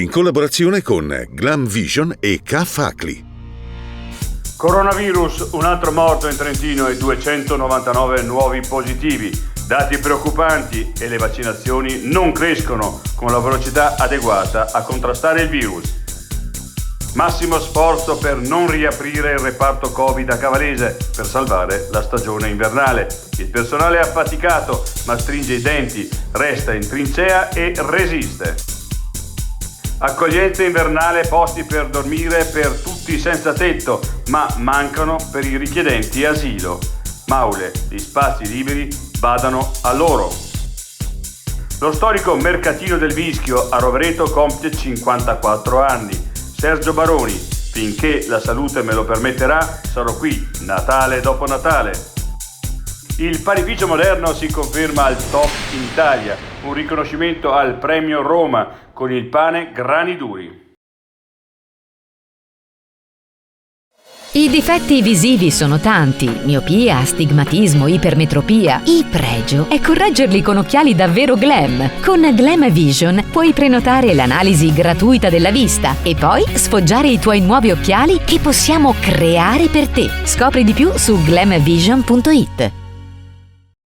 in collaborazione con Glam Vision e K-Facli. Coronavirus, un altro morto in Trentino e 299 nuovi positivi. Dati preoccupanti e le vaccinazioni non crescono con la velocità adeguata a contrastare il virus. Massimo sforzo per non riaprire il reparto Covid a Cavarese per salvare la stagione invernale. Il personale è affaticato ma stringe i denti, resta in trincea e resiste. Accoglienza invernale, posti per dormire per tutti senza tetto, ma mancano per i richiedenti asilo. Maule, gli spazi liberi vadano a loro. Lo storico mercatino del Vischio a Rovereto compie 54 anni. Sergio Baroni, finché la salute me lo permetterà, sarò qui, Natale dopo Natale. Il panificio moderno si conferma al top in Italia, un riconoscimento al premio Roma con il pane grani duri. I difetti visivi sono tanti: miopia, astigmatismo, ipermetropia. Il pregio è correggerli con occhiali davvero glam. Con Glam Vision puoi prenotare l'analisi gratuita della vista e poi sfoggiare i tuoi nuovi occhiali che possiamo creare per te. Scopri di più su glamvision.it.